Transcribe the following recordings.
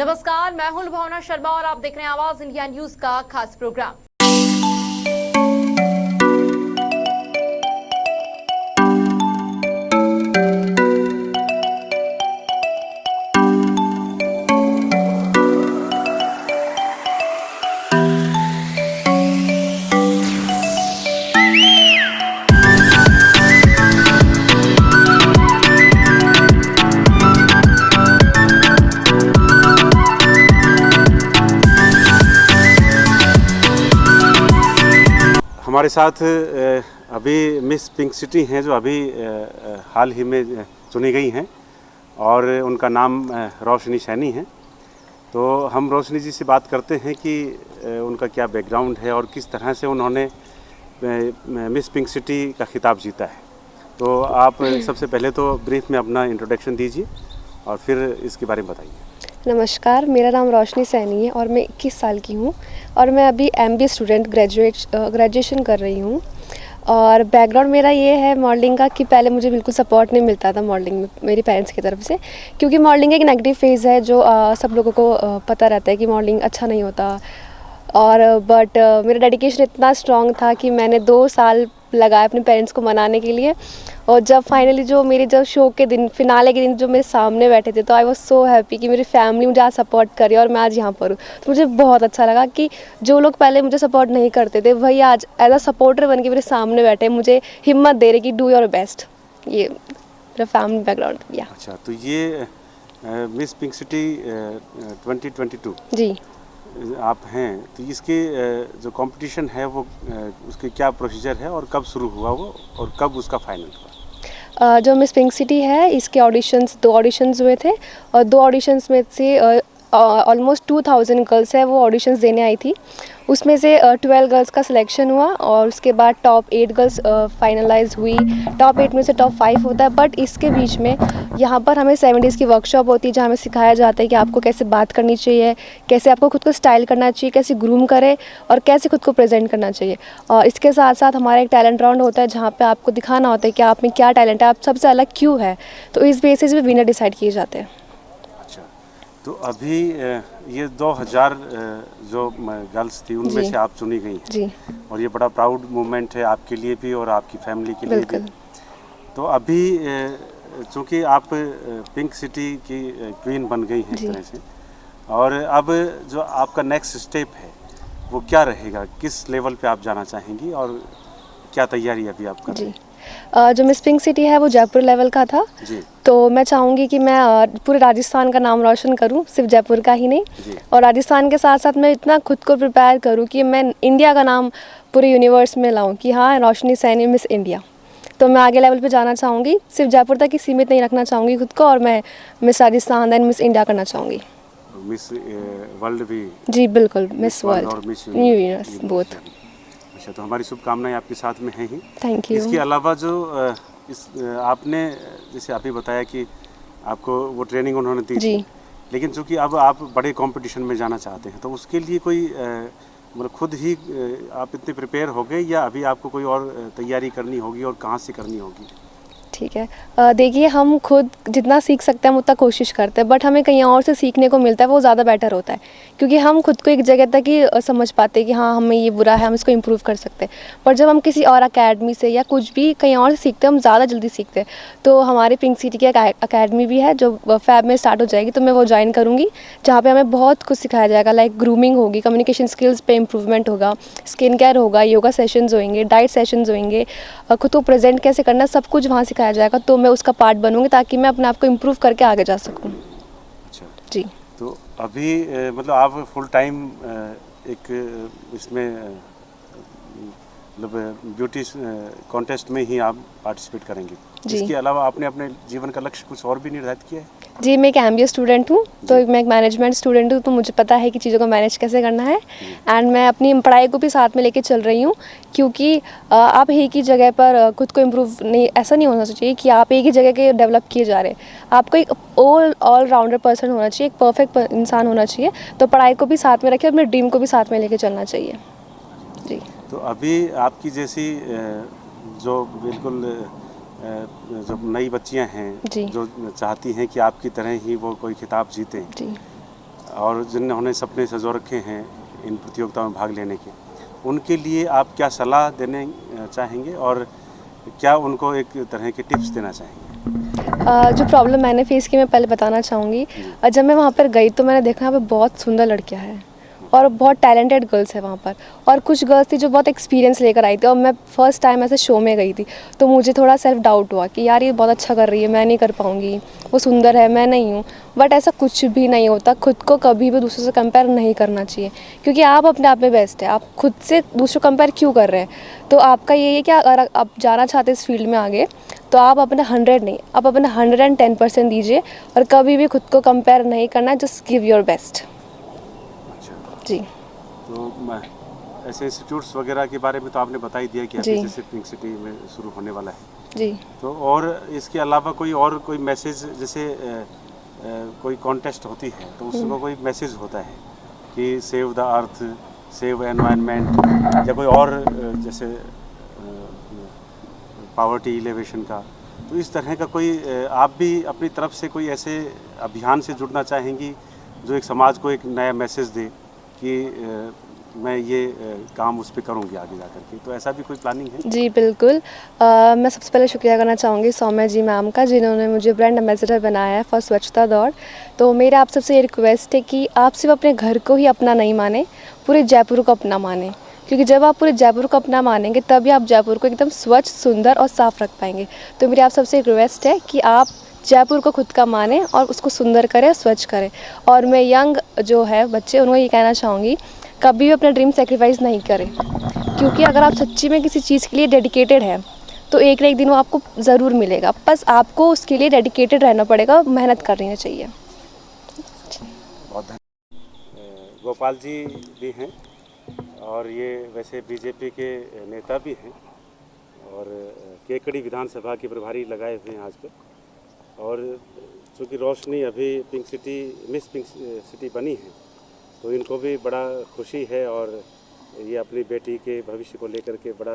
नमस्कार, मैं हूं लुभावना शर्मा और आप देख रहे हैं आवाज इंडिया न्यूज का खास प्रोग्राम। हमारे साथ अभी मिस पिंक सिटी हैं जो अभी हाल ही में चुनी गई हैं और उनका नाम रोशनी सैनी है। तो हम रोशनी जी से बात करते हैं कि उनका क्या बैकग्राउंड है और किस तरह से उन्होंने मिस पिंक सिटी का खिताब जीता है। तो आप सबसे पहले तो ब्रीफ में अपना इंट्रोडक्शन दीजिए और फिर इसके बारे में बताइए। नमस्कार, मेरा नाम रोशनी सैनी है और मैं 21 साल की हूँ और मैं अभी MBA स्टूडेंट ग्रेजुएशन कर रही हूँ। और बैकग्राउंड मेरा ये है मॉडलिंग का कि पहले मुझे बिल्कुल सपोर्ट नहीं मिलता था मॉडलिंग में मेरे पेरेंट्स की तरफ से, क्योंकि मॉडलिंग एक नेगेटिव फेज़ है जो सब लोगों को पता रहता है कि मॉडलिंग अच्छा नहीं होता। और बट मेरा डेडिकेशन इतना स्ट्रॉन्ग था कि मैंने 2 साल लगाए अपने पेरेंट्स को मनाने के लिए। और जब फाइनली जब शो के दिन फिनाले के दिन जो मेरे सामने बैठे थे, तो आई वाज सो हैप्पी कि मेरी फैमिली मुझे आज सपोर्ट करी और मैं आज यहाँ पर हूँ। तो मुझे बहुत अच्छा लगा कि जो लोग पहले मुझे सपोर्ट नहीं करते थे वही आज एज अ सपोर्टर बन के मेरे सामने बैठे, मुझे हिम्मत दे रहे कि डू योर बेस्ट। ये मेरा फैमिली बैकग्राउंड। या अच्छा, तो ये मिस पिंक सिटी 2022 जी आप हैं, तो इसके जो कंपटीशन है वो उसके क्या प्रोसीजर है और कब शुरू हुआ वो और कब उसका फाइनल हुआ? जो मिस पिंक सिटी है इसके ऑडिशंस 2 ऑडिशंस हुए थे और 2 ऑडिशंस में से ऑलमोस्ट 2000 गर्ल्स है वो ऑडिशंस देने आई थी। उसमें से 12 गर्ल्स का सिलेक्शन हुआ और उसके बाद टॉप 8 गर्ल्स फाइनलाइज हुई। टॉप 8 में से टॉप 5 होता है, बट इसके बीच में यहाँ पर हमें 7 डेज़ की वर्कशॉप होती है जहाँ हमें सिखाया जाता है कि आपको कैसे बात करनी चाहिए, कैसे आपको खुद को स्टाइल करना चाहिए, कैसे ग्रूम करें और कैसे खुद को प्रेजेंट करना चाहिए। और इसके साथ साथ हमारा एक टैलेंट राउंड होता है जहाँ पे आपको दिखाना होता है कि आप में क्या टैलेंट है, आप सबसे अलग क्यों है। तो इस बेसिस पे विनर डिसाइड किए जाते हैं। अच्छा, तो अभी ये 2000 जो गर्ल्स थी उनमें से आप चुनी गई हैं जी और ये बड़ा प्राउड मोमेंट है आपके लिए भी और आपकी फैमिली के लिए भी। बिल्कुल। तो अभी चूँकि आप पिंक सिटी की क्वीन बन गई हैं एक तरह से, और अब जो आपका नेक्स्ट स्टेप है वो क्या रहेगा, किस लेवल पे आप जाना चाहेंगी और क्या तैयारी अभी आप कर रही हैं? जो मिस पिंक सिटी है वो जयपुर लेवल का था जी तो मैं चाहूँगी कि मैं पूरे राजस्थान का नाम रोशन करूँ, सिर्फ जयपुर का ही नहीं। जी और राजस्थान के साथ साथ मैं इतना खुद को प्रिपेयर करूँ कि मैं इंडिया का नाम पूरे यूनिवर्स में लाऊं कि हाँ, रोशनी सैनी मिस इंडिया। तो मैं आगे लेवल पे जाना चाहूँगी, सिर्फ जयपुर तक ही सीमित नहीं रखना चाहूँगी खुद को, और मैं Miss Rajasthan then Miss India करना चाहूँगी। मिस वर्ल्ड भी? जी बिल्कुल, मिस वर्ल्ड और World Miss New Universe both. अच्छा, तो हमारी शुभकामनाएं आपके साथ में हैं ही। Thank you. इसके अलावा जो आपने जैसे अभी बताया कि आपको वो ट्रेनिंग उन्होंने दी जी थी, लेकिन चूंकि अब आप बड़े कंपटीशन में जाना चाहते हैं तो उसके लिए कोई मतलब खुद ही आप इतने प्रिपेयर हो गए या अभी आपको कोई और तैयारी करनी होगी और कहाँ से करनी होगी? ठीक है, देखिए हम खुद जितना सीख सकते हैं हम उतना कोशिश करते हैं, बट हमें कहीं और से सीखने को मिलता है वो ज़्यादा बेटर होता है, क्योंकि हम खुद को एक जगह तक ही समझ पाते हैं कि हाँ हमें ये बुरा है, हम इसको इम्प्रूव कर सकते हैं। पर जब हम किसी और अकेडमी से या कुछ भी कहीं और से सीखते हैं हम ज़्यादा जल्दी सीखते हैं। तो हमारे पिंक सिटी की अकेडमी भी है जो फैब में स्टार्ट हो जाएगी, तो मैं वो ज्वाइन करूँगी जहाँ पर हमें बहुत कुछ सिखाया जाएगा। लाइक ग्रूमिंग होगी, कम्युनिकेशन स्किल्स पे इम्प्रूवमेंट होगा, स्किन केयर होगा, योगा सेशंस होंगे, डाइट सेशंस होंगे, खुद को प्रेजेंट कैसे करना, सब कुछ वहाँ सिखाया जाएगा। तो मैं उसका पार्ट बनूंगी ताकि मैं अपने आप को इम्प्रूव करके आगे जा सकूं। अच्छा जी, तो अभी मतलब आप फुल टाइम एक इसमें मतलब ब्यूटी कॉन्टेस्ट में ही आप पार्टिसिपेट करेंगे? जी। इसके अलावा आपने अपने जीवन का लक्ष्य कुछ और भी निर्धारित किया है? जी मैं एक MBA स्टूडेंट हूँ, तो मैं एक मैनेजमेंट स्टूडेंट हूँ, तो मुझे पता है कि चीज़ों को मैनेज कैसे करना है। एंड मैं अपनी पढ़ाई को भी साथ में लेके चल रही हूँ, क्योंकि आप एक ही जगह पर खुद को इम्प्रूव नहीं, ऐसा नहीं होना चाहिए कि आप एक ही जगह के डेवलप किए जा रहे हैं। आपको एक ऑल राउंडर पर्सन होना चाहिए, एक परफेक्ट इंसान होना चाहिए। तो पढ़ाई को भी साथ में रखें, अपने ड्रीम को भी साथ में लेके चलना चाहिए। जी, तो अभी आपकी जैसी जो बिल्कुल जो नई बच्चियां हैं जी जो चाहती हैं कि आपकी तरह ही वो कोई खिताब जीतें, जी और जिन्होंने सपने संजो रखे हैं इन प्रतियोगिताओं में भाग लेने के, उनके लिए आप क्या सलाह देने चाहेंगे और क्या उनको एक तरह की टिप्स देना चाहेंगे? जो प्रॉब्लम मैंने फेस की मैं पहले बताना चाहूँगी। जब मैं वहाँ पर गई तो मैंने देखा यहाँ पे बहुत सुंदर लड़कियाँ हैं और बहुत टैलेंटेड गर्ल्स है वहाँ पर, और कुछ गर्ल्स थी जो बहुत एक्सपीरियंस लेकर आई थी, और मैं फर्स्ट टाइम ऐसे शो में गई थी तो मुझे थोड़ा सेल्फ डाउट हुआ कि यार ये बहुत अच्छा कर रही है, मैं नहीं कर पाऊँगी, वो सुंदर है मैं नहीं हूँ। बट ऐसा कुछ भी नहीं होता, खुद को कभी भी दूसरों से कंपेयर नहीं करना चाहिए, क्योंकि आप अपने आप में बेस्ट है। आप खुद से दूसरों कंपेयर क्यों कर रहे हैं? तो आपका ये है कि अगर आप जाना चाहते हैं इस फील्ड में आगे, तो आप अपने 100 नहीं, आप अपने 110% दीजिए और कभी भी खुद को कंपेयर नहीं करना, जस्ट गिव योर बेस्ट। जी। तो ऐसे इंस्टीट्यूट्स वगैरह के बारे में तो आपने बता ही दिया कि अभी जैसे पिंक सिटी में शुरू होने वाला है जी। तो और इसके अलावा कोई मैसेज, जैसे कोई कॉन्टेस्ट होती है तो उसमें कोई मैसेज होता है कि save the earth, save environment, या कोई और जैसे पावर्टी एलिवेशन का, तो इस तरह का कोई आप भी अपनी तरफ से कोई ऐसे अभियान से जुड़ना चाहेंगी जो एक समाज को एक नया मैसेज दे कि मैं ये काम उस पर करूँगी आगे जा कर के, तो ऐसा भी कोई प्लानिंग है? जी बिल्कुल। मैं सबसे पहले शुक्रिया करना चाहूँगी सौम्या जी मैम का, जिन्होंने मुझे ब्रांड एम्बेसडर बनाया है फॉर स्वच्छता दौड़। तो मेरा आप सबसे ये रिक्वेस्ट है कि आप सिर्फ अपने घर को ही अपना नहीं माने, पूरे जयपुर को अपना माने, क्योंकि जब आप पूरे जयपुर को अपना मानेंगे तभी आप जयपुर को एकदम स्वच्छ, सुंदर और साफ़ रख पाएंगे। तो मेरी आप सबसे रिक्वेस्ट है कि आप जयपुर को खुद का माने और उसको सुंदर करें, स्वच्छ करें। और मैं यंग जो है बच्चे, उनको ये कहना चाहूँगी, कभी भी अपना ड्रीम सेक्रीफाइस नहीं करें, क्योंकि अगर आप सच्ची में किसी चीज़ के लिए डेडिकेटेड हैं तो एक ना एक दिन वो आपको ज़रूर मिलेगा। बस आपको उसके लिए डेडिकेटेड रहना पड़ेगा, मेहनत करनी चाहिए। बहुत धन्यवाद। गोपाल जी भी हैं और ये वैसे बीजेपी के नेता भी हैं और केकड़ी विधानसभा के प्रभारी लगाए हुए हैं आजकल, और चूँकि रोशनी अभी pink city miss pink city बनी है तो इनको भी बड़ा खुशी है, और ये अपनी बेटी के भविष्य को लेकर के बड़ा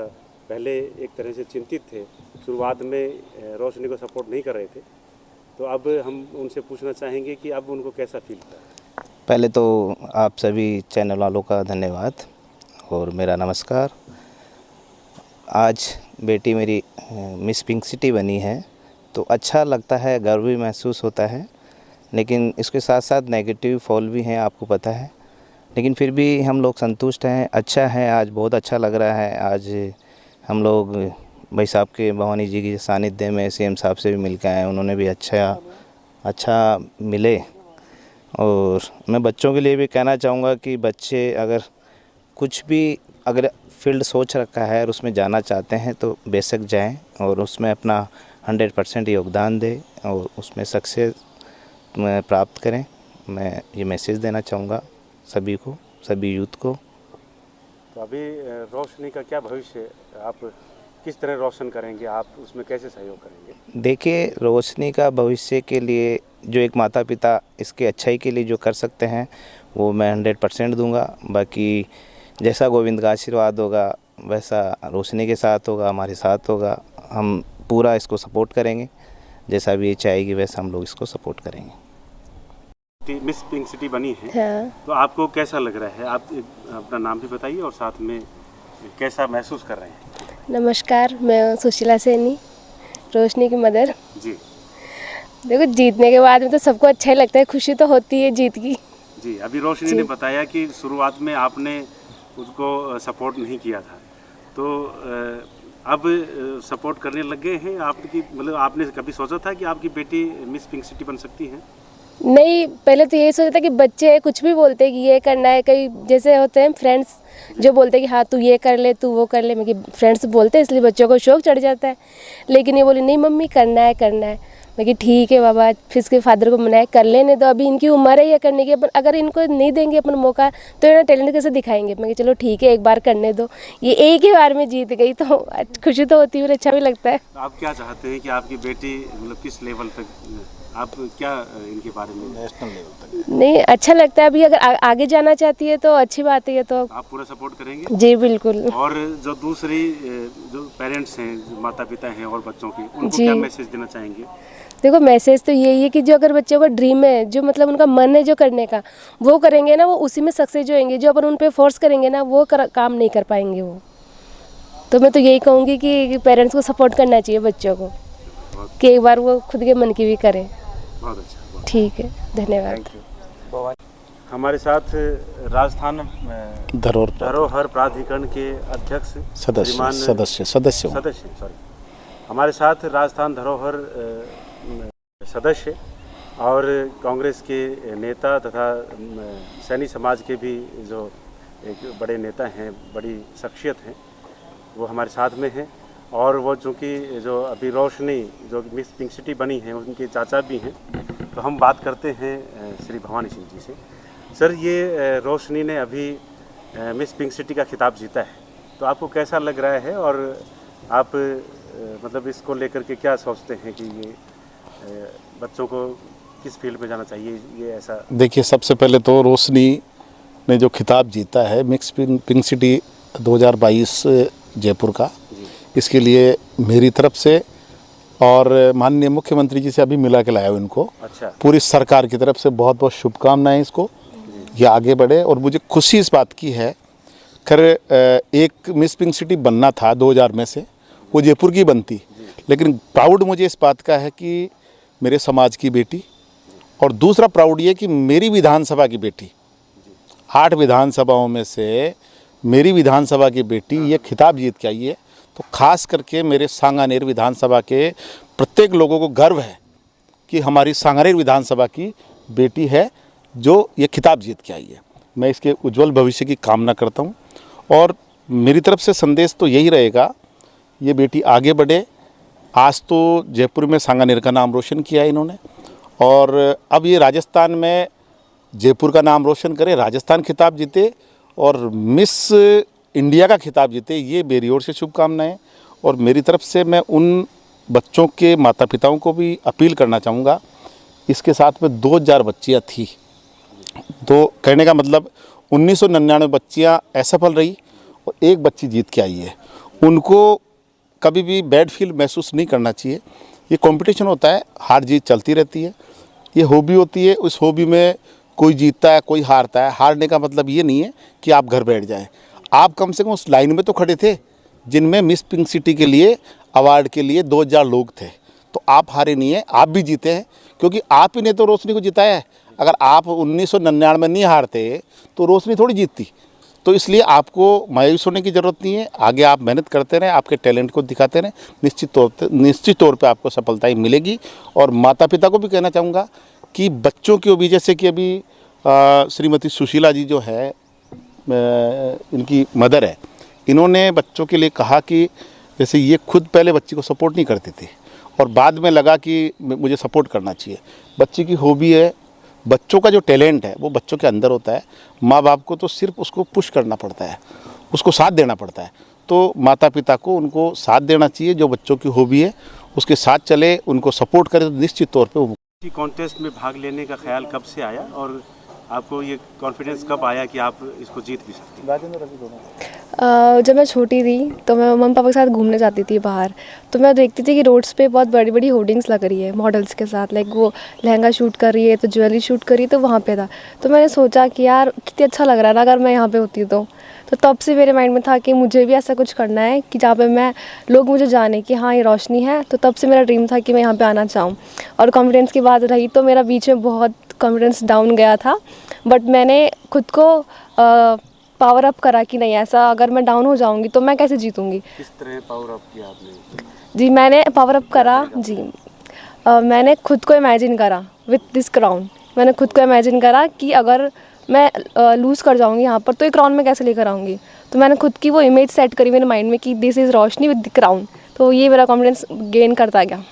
पहले एक तरह से चिंतित थे। शुरुआत में रोशनी को सपोर्ट नहीं कर रहे थे, तो अब हम उनसे पूछना चाहेंगे कि अब उनको कैसा फील होता है। पहले तो आप सभी चैनल वालों का धन्यवाद और मेरा नमस्कार। आज बेटी मेरी मिस पिंक सिटी बनी है तो अच्छा लगता है, गर्व भी महसूस होता है, लेकिन इसके साथ साथ नेगेटिव फॉल भी हैं, आपको पता है, लेकिन फिर भी हम लोग संतुष्ट हैं। अच्छा है, आज बहुत अच्छा लग रहा है। आज हम लोग भाई साहब के, भवानी जी की सानिध्य में सीएम साहब से भी मिल के आए, उन्होंने भी अच्छा मिले। और मैं बच्चों के लिए भी कहना चाहूँगा कि बच्चे अगर कुछ भी अगर फील्ड सोच रखा है और उसमें जाना चाहते हैं तो बेशक जाएं और उसमें अपना 100% योगदान दें और उसमें सक्सेस प्राप्त करें। मैं ये मैसेज देना चाहूँगा सभी को, सभी यूथ को। तो अभी रोशनी का क्या भविष्य है, आप किस तरह रोशन करेंगे, आप उसमें कैसे सहयोग करेंगे? देखिए, रोशनी का भविष्य के लिए जो एक माता पिता इसके अच्छाई के लिए जो कर सकते हैं वो मैं 100% दूंगा। बाकी जैसा गोविंद का आशीर्वाद होगा वैसा रोशनी के साथ होगा, हमारे साथ होगा। हम पूरा इसको सपोर्ट करेंगे, जैसा भी ये चाहेगी वैसा हम लोग इसको सपोर्ट करेंगे। मिस पिंक सिटी बनी है हाँ। तो आपको कैसा लग रहा है? आप अपना नाम भी बताइए और साथ में कैसा महसूस कर रहे हैं? नमस्कार, मैं सुशीला सैनी, रोशनी की मदर जी। देखो, जीतने के बाद में तो सबको अच्छा ही लगता है, खुशी तो होती है जीत की। जी, अभी रोशनी ने बताया कि शुरुआत में आपने उसको सपोर्ट नहीं किया था, तो अब सपोर्ट करने लग गए हैं आपकी, मतलब आपने कभी सोचा था कि आपकी बेटी मिस पिंक सिटी बन सकती है? नहीं, पहले तो यही सोचा था कि बच्चे कुछ भी बोलते हैं कि ये करना है, कई जैसे होते हैं फ्रेंड्स जो बोलते हैं कि हाँ तू ये कर ले, तू वो कर ले, मैं कि फ्रेंड्स बोलते हैं इसलिए बच्चों को शौक चढ़ जाता है। लेकिन ये बोली नहीं मम्मी करना है करना है। मैं कि ठीक है बाबा। फिर इसके फादर को मनाया कर लेने दो, अभी इनकी उम्र है ये करने की, अपन अगर इनको नहीं देंगे अपन मौका तो इन्हें टैलेंट कैसे दिखाएंगे। मैं कि चलो ठीक है, एक बार करने दो। ये एक ही बार में जीत गई तो खुशी तो होती है, अच्छा भी लगता है। आप क्या चाहते हैं कि आपकी बेटी मतलब किस लेवल तक, आप क्या इनके बारे में? नेशनल लेवल तक। नहीं, अच्छा लगता है। अभी अगर आगे जाना चाहती है तो अच्छी बात है। ये तो आप पूरा सपोर्ट करेंगे? जी बिल्कुल। और जो दूसरी जो पेरेंट्स हैं, जो माता पिता हैं और बच्चों के, उनको जी। क्या मैसेज देना चाहेंगे? देखो मैसेज तो यही है कि जो अगर बच्चों का ड्रीम है, जो मतलब उनका मन है जो करने का, वो करेंगे ना, वो उसी में सक्सेस होंगे। जो अपन उन पे फोर्स करेंगे ना, वो काम नहीं कर पाएंगे वो। तो मैं तो यही कहूँगी कि पेरेंट्स को सपोर्ट करना चाहिए बच्चों को, कि एक बार वो खुद के मन की भी करें। बहुत अच्छा। ठीक है, धन्यवाद। हमारे साथ राजस्थान धरोहर प्राधिकरण के अध्यक्ष सदस्य हमारे साथ राजस्थान धरोहर सदस्य और कांग्रेस के नेता तथा सैनी समाज के भी जो एक बड़े नेता हैं, बड़ी शख्सियत हैं, वो हमारे साथ में हैं। और वो चूँकि जो अभी रोशनी जो मिस पिंक सिटी बनी है, उनके चाचा भी हैं। तो हम बात करते हैं श्री भवानी सिंह जी से। सर, ये रोशनी ने अभी मिस पिंक सिटी का खिताब जीता है, तो आपको कैसा लग रहा है और आप मतलब इसको लेकर के क्या सोचते हैं कि ये बच्चों को किस फील्ड में जाना चाहिए? ये ऐसा देखिए, सबसे पहले तो रोशनी ने जो खिताब जीता है मिक्स पिंक सिटी 2022 जयपुर का, इसके लिए मेरी तरफ से और माननीय मुख्यमंत्री जी से अभी मिला के लाया हूँ इनको। अच्छा। पूरी सरकार की तरफ से बहुत बहुत शुभकामनाएं इसको, ये आगे बढ़े। और मुझे खुशी इस बात की है, खैर एक मिस पिंक सिटी बनना था 2000 में से, वो जयपुर की बनती, लेकिन प्राउड मुझे इस बात का है कि मेरे समाज की बेटी, और दूसरा प्राउड ये कि मेरी विधानसभा की बेटी, 8 विधानसभाओं में से मेरी विधानसभा की बेटी ये खिताब जीत के आई है। तो खास करके मेरे सांगानेर विधानसभा के प्रत्येक लोगों को गर्व है कि हमारी सांगानेर विधानसभा की बेटी है जो ये खिताब जीत के आई है। मैं इसके उज्जवल भविष्य की कामना करता हूँ और मेरी तरफ से संदेश तो यही रहेगा, ये बेटी आगे बढ़े। आज तो जयपुर में सांगानेर का नाम रोशन किया है इन्होंने, और अब ये राजस्थान में जयपुर का नाम रोशन करे, राजस्थान खिताब जीते और मिस इंडिया का खिताब जीते। ये मेरी ओर से शुभकामनाएं। और मेरी तरफ से मैं उन बच्चों के माता पिताओं को भी अपील करना चाहूँगा, इसके साथ में 2000 बच्चियाँ थी, तो कहने का मतलब 1999 बच्चियाँ असफल रही और एक बच्ची जीत के आई है। उनको कभी भी बैड फील महसूस नहीं करना चाहिए। ये कंपटीशन होता है, हार जीत चलती रहती है, ये हॉबी होती है। उस हॉबी में कोई जीतता है, कोई हारता है। हारने का मतलब ये नहीं है कि आप घर बैठ जाएं। आप कम से कम उस लाइन में तो खड़े थे जिनमें मिस पिंक सिटी के लिए अवार्ड के लिए 2000 लोग थे, तो आप हारे नहीं हैं, आप भी जीते हैं, क्योंकि आप ही ने तो रोशनी को जिताया है। अगर आप 1999 में नहीं हारते तो रोशनी थोड़ी जीतती। तो इसलिए आपको मायूस होने की ज़रूरत नहीं है, आगे आप मेहनत करते रहें, आपके टैलेंट को दिखाते रहें, निश्चित तौर पे आपको सफलताएं मिलेगी। और माता पिता को भी कहना चाहूँगा कि बच्चों की भी, जैसे कि अभी श्रीमती सुशीला जी जो है, इनकी मदर है, इन्होंने बच्चों के लिए कहा कि जैसे ये खुद पहले बच्ची को सपोर्ट नहीं करती थी और बाद में लगा कि मुझे सपोर्ट करना चाहिए। बच्ची की हॉबी है, बच्चों का जो टैलेंट है वो बच्चों के अंदर होता है। माँ बाप को तो सिर्फ उसको पुश करना पड़ता है, उसको साथ देना पड़ता है। तो माता पिता को उनको साथ देना चाहिए, जो बच्चों की हॉबी है उसके साथ चले, उनको सपोर्ट करें, तो निश्चित तौर पे वो कॉन्टेस्ट में भाग लेने का ख्याल कब से आया और आपको ये कॉन्फिडेंस कब आया कि आप इसको जीत भी सकते हैं? जब मैं छोटी थी तो मैं मम्मी पापा के साथ घूमने जाती थी बाहर, तो मैं देखती थी कि रोड्स पे बहुत बड़ी बड़ी होर्डिंग्स लग रही है मॉडल्स के साथ, लाइक वो लहंगा शूट कर रही है तो ज्वेलरी शूट कर रही है, तो वहाँ पे था। तो मैंने सोचा कि यार कितनी अच्छा लग रहा है ना अगर मैं यहाँ पे होती तो तब से मेरे माइंड में था कि मुझे भी ऐसा कुछ करना है कि जहाँ पे मैं लोग मुझे जाने कि हाँ ये रोशनी है। तो तब से मेरा ड्रीम था कि मैं यहाँ पे आना चाहूँ। और कॉन्फिडेंस की बात रही तो मेरा बीच में बहुत कॉन्फिडेंस डाउन गया था, बट मैंने खुद को पावर अप करा कि नहीं, ऐसा अगर मैं डाउन हो जाऊँगी तो मैं कैसे जीतूँगी। किस तरह पावर अप किया आपने? जी मैंने पावर अप करा जी, मैंने खुद को इमेजिन करा विथ दिस क्राउन। मैंने खुद को इमेजिन करा कि अगर मैं लूज़ कर जाऊँगी यहाँ पर तो एक क्राउन में कैसे लेकर आऊँगी। तो मैंने खुद की वो इमेज सेट करी मेरे माइंड में कि this is Roshni with the crown. तो ये मेरा कॉन्फिडेंस गेन करता गया।